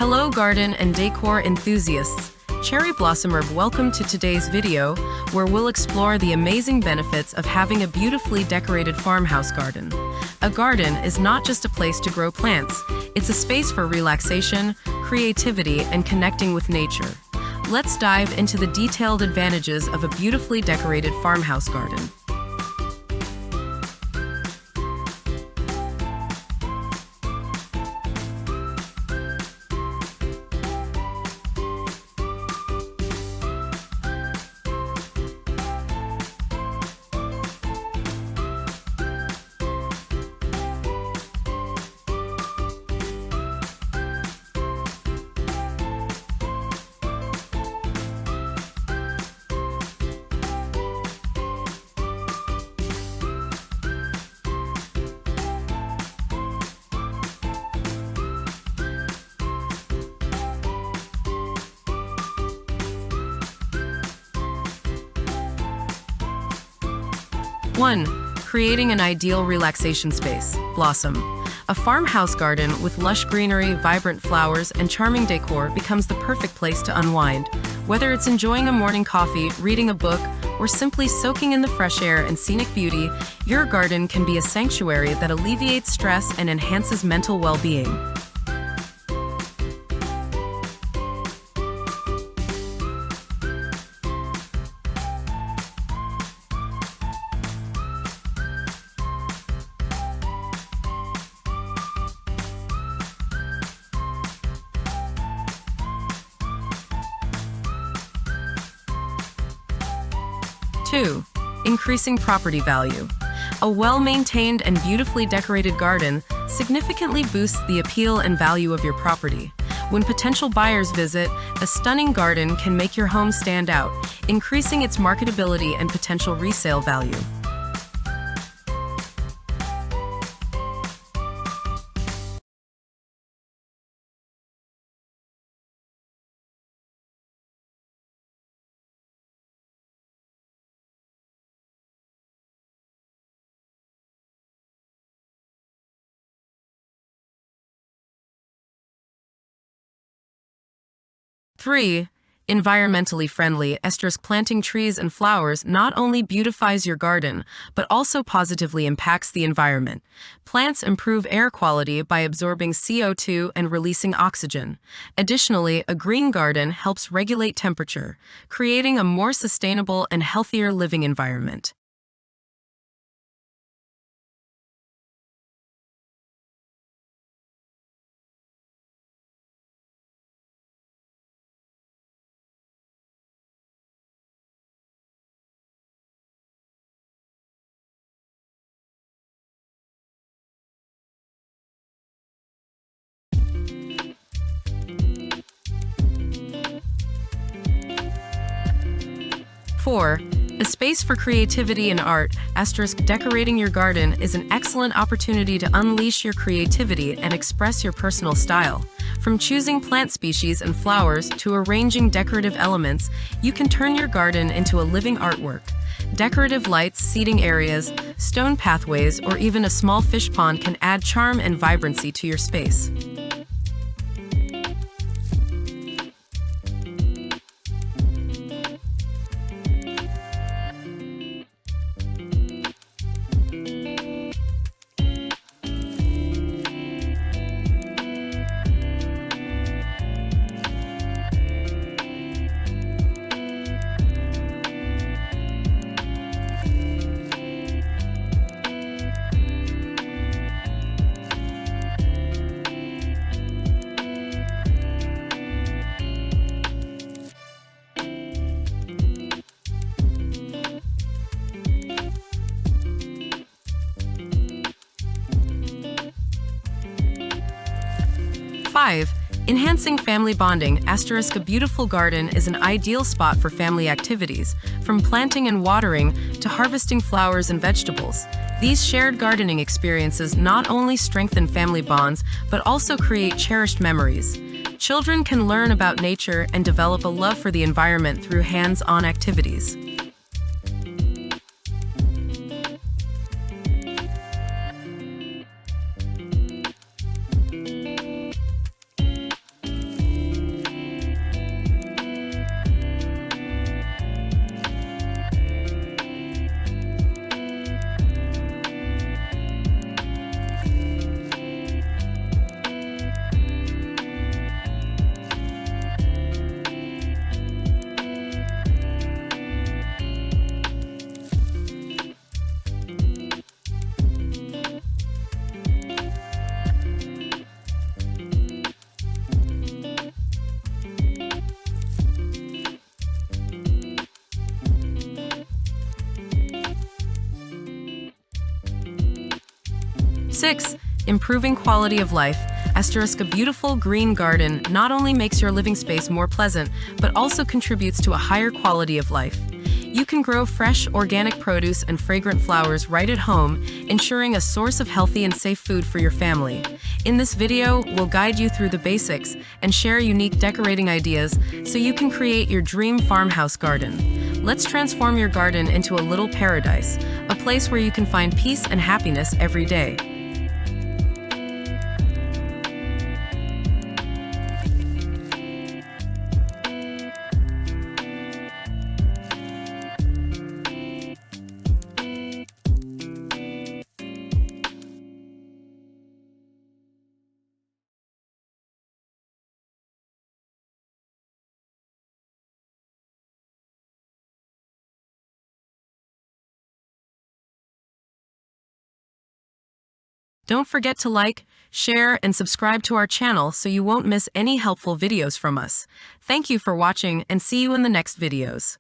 Hello garden and decor enthusiasts. Cherry Blossom Herb, welcome to today's video, where we'll explore the amazing benefits of having a beautifully decorated farmhouse garden. A garden is not just a place to grow plants, it's a space for relaxation, creativity, and connecting with nature. Let's dive into the detailed advantages of a beautifully decorated farmhouse garden. One, creating an ideal relaxation space. Blossom. A farmhouse garden with lush greenery, vibrant flowers, and charming decor becomes the perfect place to unwind. Whether it's enjoying a morning coffee, reading a book, or simply soaking in the fresh air and scenic beauty, your garden can be a sanctuary that alleviates stress and enhances mental well-being. 2. Increasing property value. A well-maintained and beautifully decorated garden significantly boosts the appeal and value of your property. When potential buyers visit, a stunning garden can make your home stand out, increasing its marketability and potential resale value. 3. Environmentally friendly. Planting trees and flowers not only beautifies your garden, but also positively impacts the environment. Plants improve air quality by absorbing CO2 and releasing oxygen. Additionally, a green garden helps regulate temperature, creating a more sustainable and healthier living environment. Four, a space for creativity and art. Decorating your garden is an excellent opportunity to unleash your creativity and express your personal style. From choosing plant species and flowers to arranging decorative elements, you can turn your garden into a living artwork. Decorative lights, seating areas, stone pathways, or even a small fish pond can add charm and vibrancy to your space. 5. Enhancing family bonding. A beautiful garden is an ideal spot for family activities, from planting and watering to harvesting flowers and vegetables. These shared gardening experiences not only strengthen family bonds, but also create cherished memories. Children can learn about nature and develop a love for the environment through hands-on activities. 6. Improving quality of life. Asterisk, a beautiful green garden not only makes your living space more pleasant, but also contributes to a higher quality of life. You can grow fresh, organic produce and fragrant flowers right at home, ensuring a source of healthy and safe food for your family. In this video, we'll guide you through the basics and share unique decorating ideas so you can create your dream farmhouse garden. Let's transform your garden into a little paradise, a place where you can find peace and happiness every day. Don't forget to like, share, and subscribe to our channel so you won't miss any helpful videos from us. Thank you for watching and see you in the next videos.